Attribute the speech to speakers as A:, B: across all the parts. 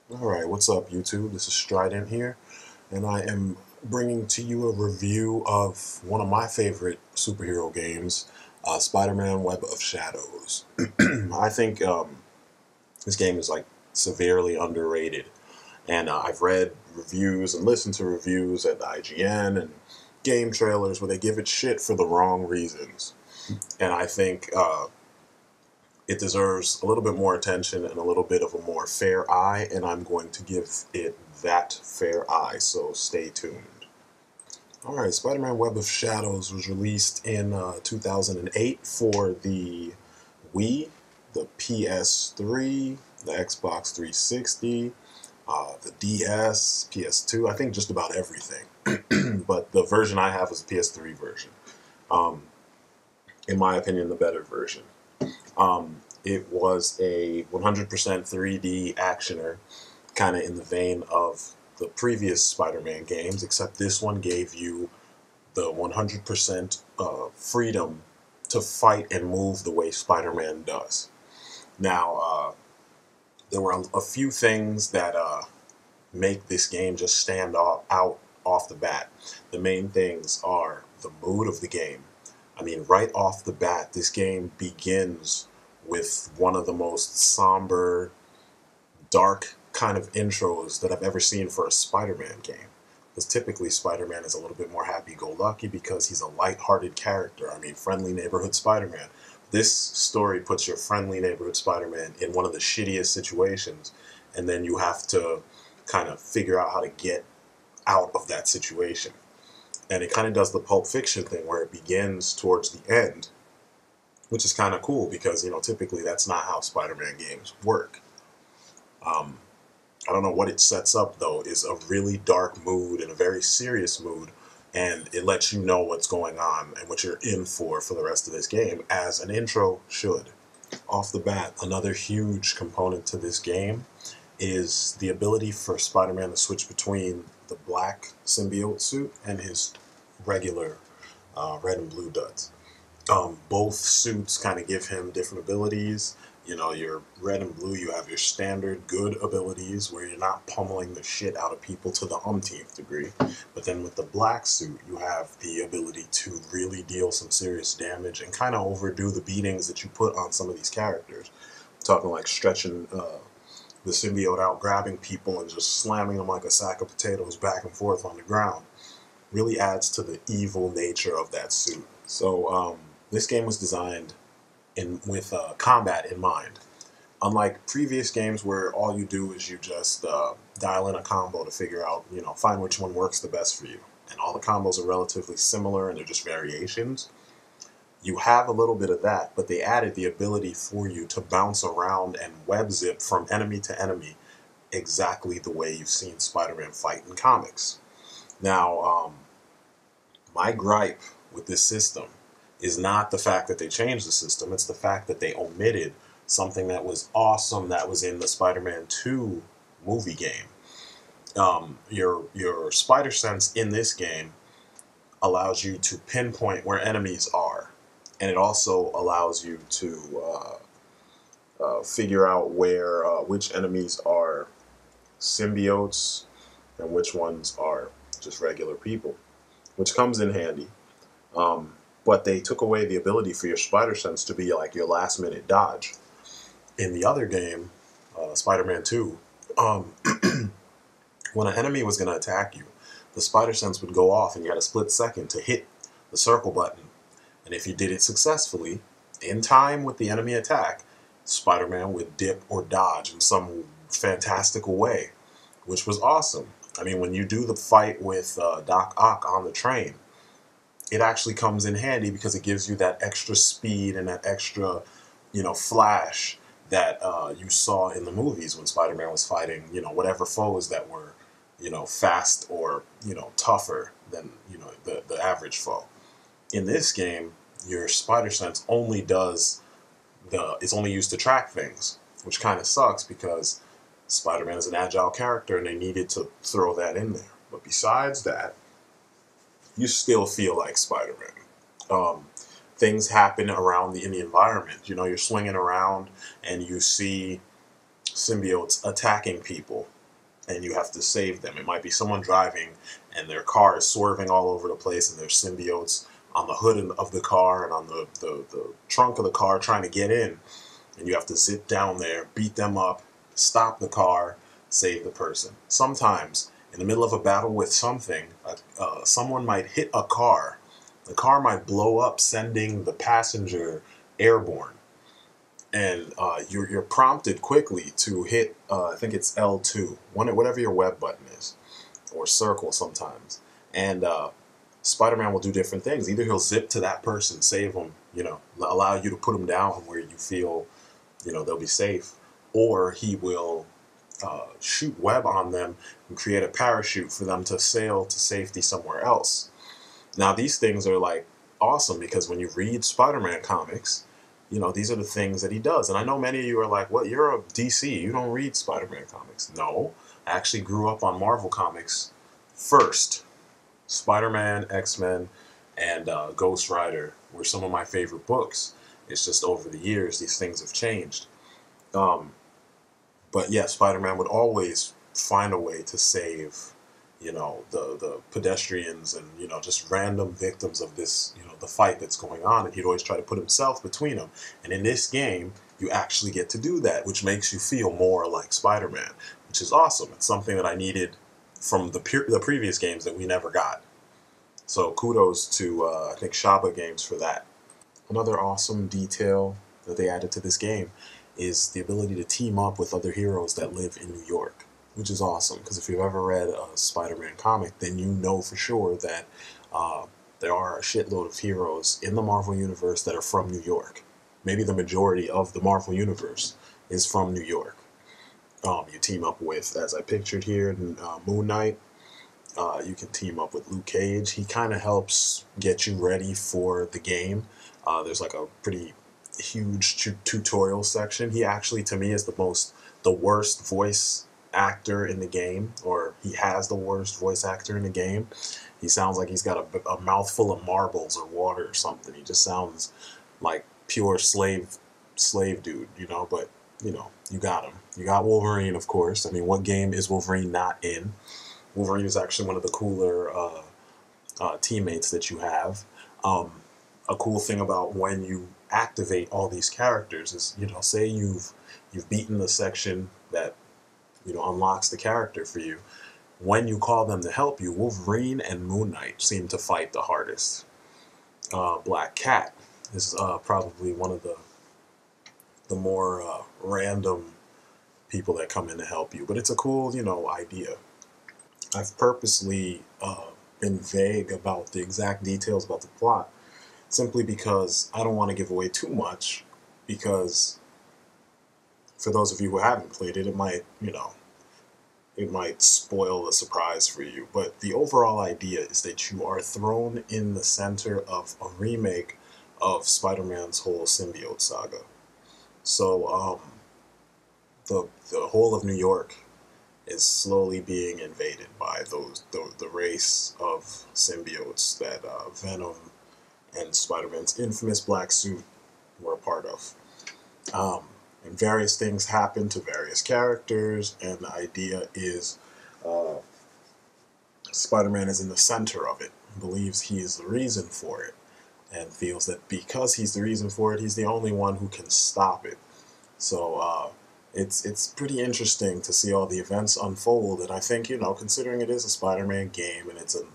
A: Alright, what's up YouTube? This is Strident here, and I am bringing to you a review of one of my favorite superhero games, Spider-Man Web of Shadows. I think this game is like severely underrated, and I've read reviews and listened to reviews at IGN and game trailers where they give it shit for the wrong reasons. And I think it deserves a little bit more attention and a little bit of a more fair eye, and I'm going to give it that fair eye, so stay tuned. Alright, Spider-Man Web of Shadows was released in 2008 for the Wii, the PS3, the Xbox 360, the DS, PS2, I think just about everything. But the version I have is the PS3 version. Um, in my opinion, the better version. It was a 100% 3D actioner, kind of in the vein of the previous Spider-Man games, except this one gave you the 100% freedom to fight and move the way Spider-Man does. Now, there were a few things that make this game just stand out off the bat. The main things are the mood of the game. I mean, right off the bat, this game begins with one of the most somber, dark kind of intros that I've ever seen for a Spider-Man game. Because typically Spider-Man is a little bit more happy-go-lucky because he's a light-hearted character. I mean, friendly neighborhood Spider-Man. This story puts your friendly neighborhood Spider-Man in one of the shittiest situations, and then you have to kind of figure out how to get out of that situation. And it kind of does the Pulp Fiction thing where it begins towards the end, which is kind of cool because, you know, typically that's not how Spider-Man games work. Um, I don't know what it sets up, though, is a really dark mood and a very serious mood, and it lets you know what's going on and what you're in for the rest of this game, as an intro should. Off the bat, another huge component to this game is the ability for Spider-Man to switch between the black symbiote suit and his regular red and blue duds. Both suits kind of give him different abilities. You know, your red and blue, you have your standard good abilities where you're not pummeling the shit out of people to the umpteenth degree. But then with the black suit, you have the ability to really deal some serious damage and kind of overdo the beatings that you put on some of these characters. I'm talking like stretching the symbiote out, grabbing people and just slamming them like a sack of potatoes back and forth on the ground. Really adds to the evil nature of that suit. So this game was designed with combat in mind. Unlike previous games where all you do is you just dial in a combo to figure out, you know, find which one works the best for you. And all the combos are relatively similar and they're just variations. You have a little bit of that, but they added the ability for you to bounce around and web zip from enemy to enemy exactly the way you've seen Spider-Man fight in comics. Now, my gripe with this system is not the fact that they changed the system, it's the fact that they omitted something that was awesome that was in the Spider-Man 2 movie game. Your spider sense in this game allows you to pinpoint where enemies are, and it also allows you to figure out where which enemies are symbiotes and which ones are just regular people, which comes in handy. But they took away the ability for your spider sense to be like your last minute dodge. In the other game, Spider-Man 2, when an enemy was going to attack you, the spider sense would go off and you had a split second to hit the circle button. And if you did it successfully, in time with the enemy attack, Spider-Man would dip or dodge in some fantastical way, which was awesome. I mean, when you do the fight with Doc Ock on the train, it actually comes in handy because it gives you that extra speed and that extra, you know, flash that you saw in the movies when Spider-Man was fighting, you know, whatever foes that were, you know, fast or, you know, tougher than, you know, the average foe. In this game, your spider sense only does it's only used to track things, which kind of sucks because Spider-Man is an agile character and they needed to throw that in there. But besides that, you still feel like Spider-Man. Things happen around in the environment. You know, you're swinging around and you see symbiotes attacking people. and you have to save them. It might be someone driving and their car is swerving all over the place, and there's symbiotes on the hood of the car and on the trunk of the car trying to get in. And you have to zip down there, beat them up, stop the car, save the person. Sometimes, in the middle of a battle with something, someone might hit a car. The car might blow up, sending the passenger airborne. And you're prompted quickly to hit, I think it's L2, whatever your web button is, or circle sometimes. And Spider-Man will do different things. Either he'll zip to that person, save them, allow you to put them down where you feel, they'll be safe, or he will shoot web on them and create a parachute for them to sail to safety somewhere else. Now, these things are like awesome because when you read Spider-Man comics, these are the things that he does. And I know many of you are like, well, you're a DC, you don't read Spider-Man comics. No, I actually grew up on Marvel comics first. Spider-Man, X-Men, and Ghost Rider were some of my favorite books. It's just over the years, these things have changed. But yeah, Spider-Man would always find a way to save, the pedestrians and, just random victims of this, the fight that's going on. And he'd always try to put himself between them. And in this game, you actually get to do that, which makes you feel more like Spider-Man, which is awesome. It's something that I needed from the previous games that we never got. So kudos to, I think, Shaba Games for that. Another awesome detail that they added to this game is the ability to team up with other heroes that live in New York, which is awesome, because if you've ever read a Spider-Man comic, then you know for sure that there are a shitload of heroes in the Marvel Universe that are from New York. Maybe the majority of the Marvel Universe is from New York. You team up with, as I pictured here, Moon Knight. You can team up with Luke Cage. He kind of helps get you ready for the game. There's like a pretty huge tutorial section. He actually, to me, is the worst voice actor in the game, or he has the worst voice actor in the game. He sounds like he's got a mouthful of marbles or water or something. He just sounds like pure slave dude, but you got him. You got Wolverine, of course. I mean, what game is Wolverine not in? Wolverine is actually one of the cooler teammates that you have. A cool thing about when you activate all these characters is, say you've beaten the section that unlocks the character for you. When you call them to help you, Wolverine and Moon Knight seem to fight the hardest. Black Cat is probably one of the more random people that come in to help you, but it's a cool idea. I've purposely been vague about the exact details about the plot, simply because I don't want to give away too much, because for those of you who haven't played it, it might, it might spoil the surprise for you. But the overall idea is that you are thrown in the center of a remake of Spider-Man's whole symbiote saga. So the whole of New York is slowly being invaded by the race of symbiotes that Venom and Spider-Man's infamous black suit were a part of. And various things happen to various characters, and the idea is Spider-Man is in the center of it, believes he is the reason for it, and feels that because he's the reason for it, he's the only one who can stop it. So it's pretty interesting to see all the events unfold, and I think, considering it is a Spider-Man game and it's an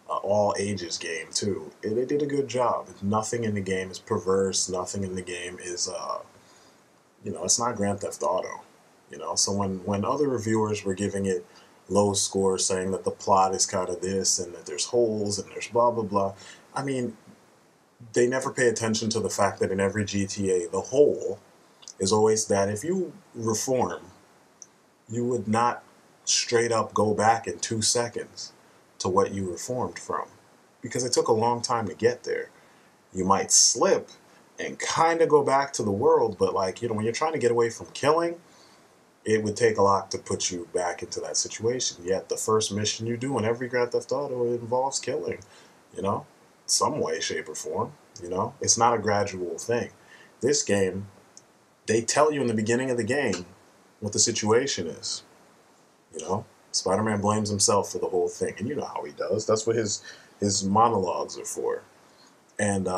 A: all ages game too, they did a good job. Nothing in the game is perverse. Nothing in the game is, it's not Grand Theft Auto. So when other reviewers were giving it low scores, saying that the plot is kind of this and that there's holes and there's blah blah blah, I mean, they never pay attention to the fact that in every GTA, the hole is always that if you reform, you would not straight up go back in 2 seconds to what you reformed from, because it took a long time to get there. You might slip and kind of go back to the world, but when you're trying to get away from killing, it would take a lot to put you back into that situation. Yet the first mission you do in every Grand Theft Auto, it involves killing, some way, shape, or form. It's not a gradual thing. This game, they tell you in the beginning of the game what the situation is. Spider-Man blames himself for the whole thing, and you know how he does. That's what his monologues are for. And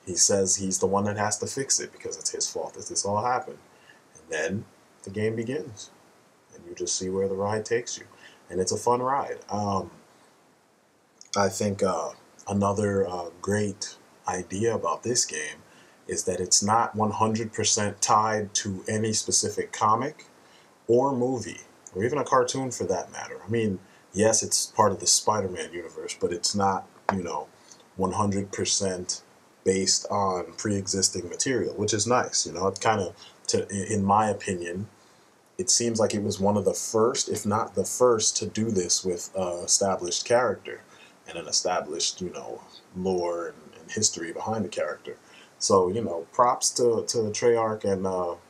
A: he says he's the one that has to fix it because it's his fault that this all happened. And then the game begins, and you just see where the ride takes you, and it's a fun ride. I think another great idea about this game is that it's not 100% tied to any specific comic or movie, or even a cartoon for that matter. I mean, yes, it's part of the Spider-Man universe, but it's not, 100% based on pre-existing material, which is nice. It kind of, in my opinion, it seems like it was one of the first, if not the first, to do this with established character and an established, lore and history behind the character. So, props to Treyarch and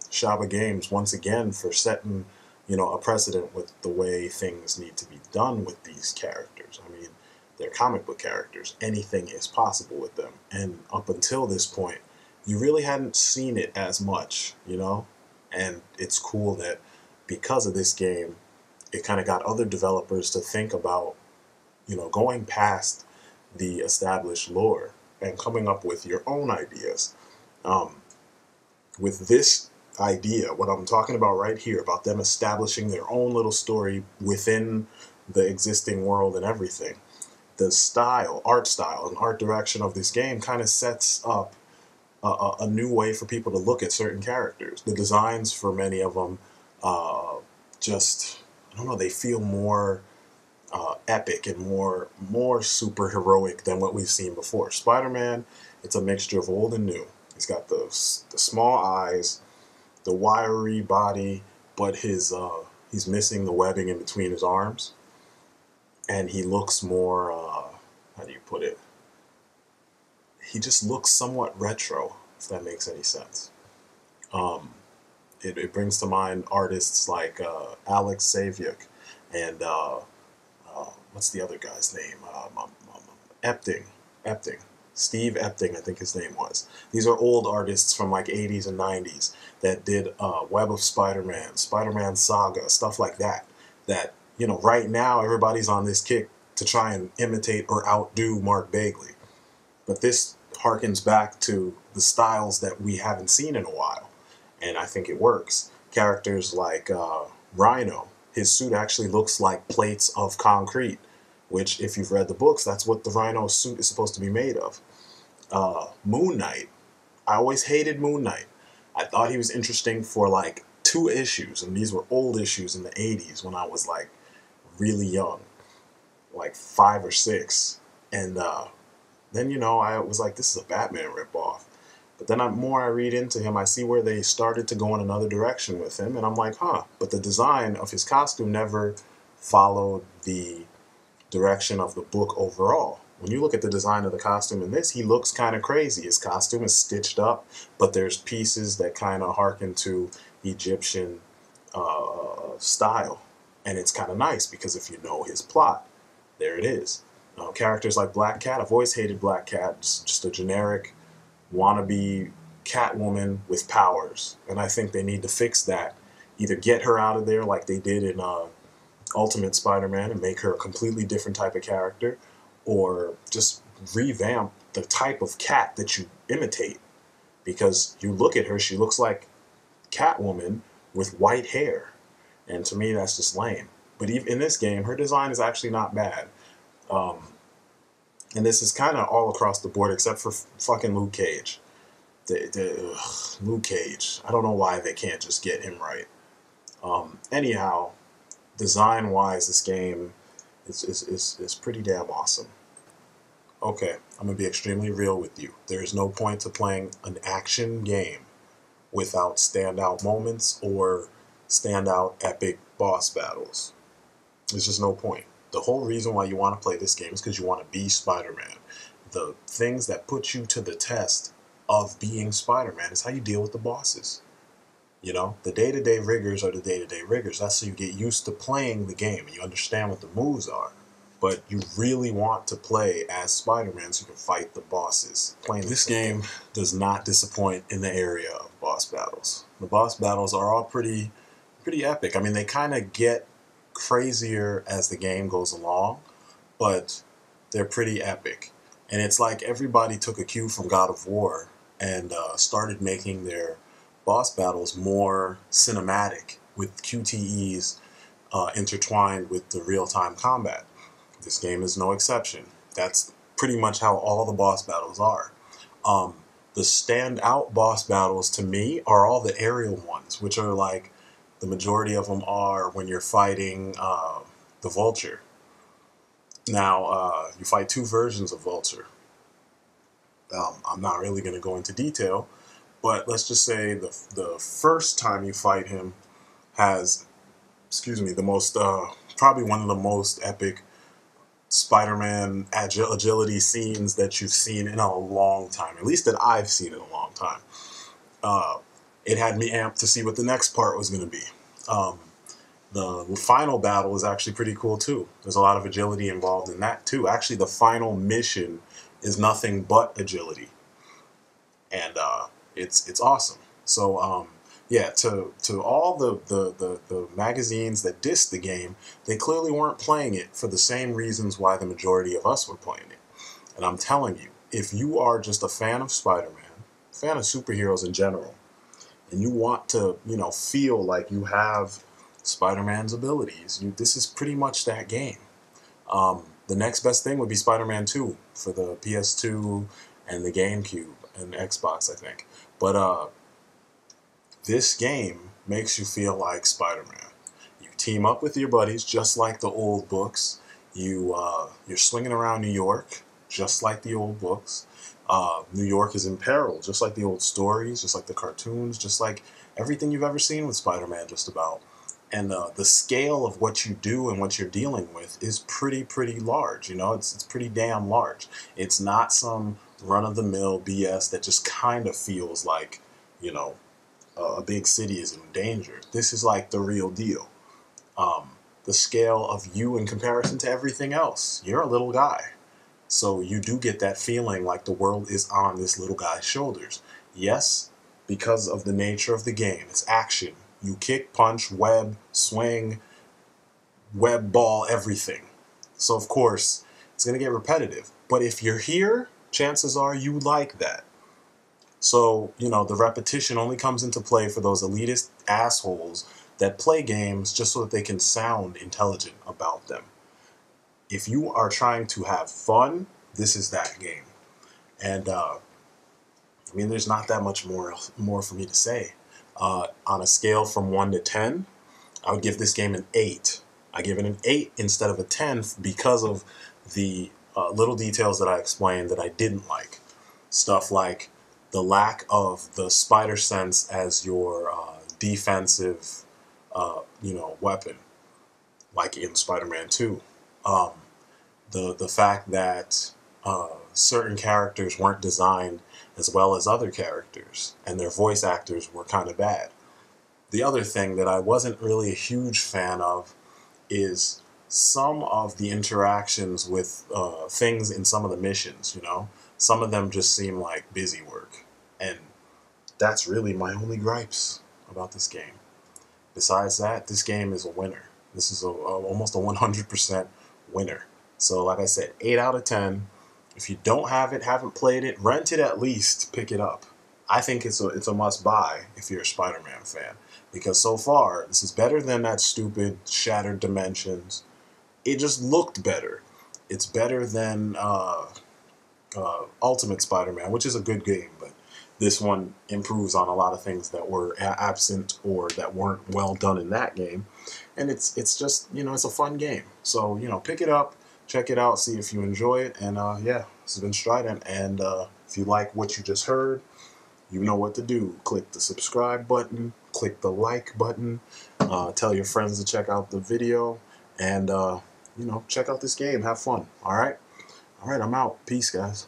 A: Shaba Games once again for setting, a precedent with the way things need to be done with these characters. I mean, they're comic book characters. Anything is possible with them. And up until this point, you really hadn't seen it as much, And it's cool that because of this game, it kind of got other developers to think about, going past the established lore and coming up with your own ideas. With this idea, what I'm talking about right here, about them establishing their own little story within the existing world and everything, the art style and art direction of this game kind of sets up a new way for people to look at certain characters. The designs for many of them I don't know, they feel more epic and more super heroic than what we've seen before. Spider-Man, it's a mixture of old and new. He's got the small eyes, the wiry body, but he's missing the webbing in between his arms, and he looks more how do you put it? He just looks somewhat retro, if that makes any sense. It brings to mind artists like Alex Saviuk and what's the other guy's name? Epting. Steve Epting, I think his name was. These are old artists from like 80s and 90s that did Web of Spider-Man, Spider-Man Saga, stuff like that. That, right now everybody's on this kick to try and imitate or outdo Mark Bagley. But this harkens back to the styles that we haven't seen in a while. And I think it works. Characters like Rhino, his suit actually looks like plates of concrete, which, if you've read the books, that's what the Rhino suit is supposed to be made of. Moon Knight. I always hated Moon Knight. I thought he was interesting for like 2 issues, and these were old issues in the 80s when I was like really young, like 5 or 6. And then, I was like, this is a Batman ripoff. But then more I read into him, I see where they started to go in another direction with him, and I'm like, huh. But the design of his costume never followed the direction of the book overall. When you look at the design of the costume in this, he looks kind of crazy. His costume is stitched up, but there's pieces that kind of harken to Egyptian style. And it's kind of nice because if you know his plot, there it is. Characters like Black Cat, I've always hated Black Cat, just a generic wannabe Catwoman with powers. And I think they need to fix that. Either get her out of there like they did in Ultimate Spider-Man and make her a completely different type of character, or just revamp the type of cat that you imitate. Because you look at her, she looks like Catwoman with white hair. And to me, that's just lame. But even in this game, her design is actually not bad. And this is kind of all across the board except for fucking Luke Cage. Luke Cage. I don't know why they can't just get him right. Anyhow, design-wise, this game is pretty damn awesome. Okay, I'm going to be extremely real with you. There is no point to playing an action game without standout moments or standout epic boss battles. There's just no point. The whole reason why you want to play this game is because you want to be Spider-Man. The things that put you to the test of being Spider-Man is how you deal with the bosses. The day-to-day rigors are the day-to-day rigors. That's so you get used to playing the game and you understand what the moves are. But you really want to play as Spider-Man so you can fight the bosses. Playing this game does not disappoint in the area of boss battles. The boss battles are all pretty epic. I mean, they kind of get crazier as the game goes along, but they're pretty epic. And it's like everybody took a cue from God of War and started making their boss battles more cinematic with QTEs intertwined with the real-time combat. This game is no exception. That's pretty much how all the boss battles are. Um, the standout boss battles to me are all the aerial ones, which are like the majority of them are when you're fighting the Vulture. Now, you fight two versions of Vulture. I'm not really going to go into detail, but let's just say the first time you fight him has, excuse me, the most, probably one of the most epic Spider-Man agility scenes that you've seen in a long time, at least that I've seen in a long time. Uh, it had me amped to see what the next part was going to be. Um, the final battle is actually pretty cool too. There's a lot of agility involved in that too. Actually, the final mission is nothing but agility, and it's awesome. So yeah, to all the magazines that dissed the game, they clearly weren't playing it for the same reasons why the majority of us were playing it. And I'm telling you, if you are just a fan of Spider-Man, fan of superheroes in general, and you want to, you know, feel like you have Spider-Man's abilities, this is pretty much that game. The next best thing would be Spider-Man 2 for the PS2 and the GameCube and Xbox, I think. But this game makes you feel like Spider-Man. You team up with your buddies just like the old books. You're swinging around New York just like the old books. New York is in peril just like the old stories, just like the cartoons, just like everything you've ever seen with Spider-Man just about. And the scale of what you do and what you're dealing with is pretty large. You know, it's pretty damn large. It's not some run-of-the-mill BS that just kind of feels like, you know, a big city is in danger. This is like the real deal. The scale of you in comparison to everything else. You're a little guy. So you do get that feeling like the world is on this little guy's shoulders. Yes, because of the nature of the game. It's action. You kick, punch, web, swing, web ball, everything. So of course, it's going to get repetitive. But if you're here, chances are you like that. So, you know, the repetition only comes into play for those elitist assholes that play games just so that they can sound intelligent about them. If you are trying to have fun, this is that game. And, I mean, there's not that much more for me to say. On a scale from 1 to 10, I would give this game an 8. I give it an 8 instead of a 10 because of the little details that I explained that I didn't like. Stuff like the lack of the spider sense as your defensive, you know, weapon, like in Spider-Man 2. The fact that certain characters weren't designed as well as other characters, and their voice actors were kind of bad. The other thing that I wasn't really a huge fan of is some of the interactions with things in some of the missions, you know? Some of them just seem like busy work. And that's really my only gripes about this game. Besides that, this game is a winner. This is almost a 100% winner. So like I said, 8 out of 10. If you don't have it, haven't played it, rent it at least, pick it up. I think it's a must buy if you're a Spider-Man fan. Because so far, this is better than that stupid Shattered Dimensions. It just looked better. It's better than Ultimate Spider-Man, which is a good game, but this one improves on a lot of things that were absent or that weren't well done in that game. And it's just, you know, it's a fun game. So, you know, pick it up, check it out, see if you enjoy it. And yeah, this has been Strident. And if you like what you just heard, you know what to do. Click the subscribe button, click the like button, tell your friends to check out the video, and, you know, check out this game. Have fun. All right? All right, I'm out. Peace, guys.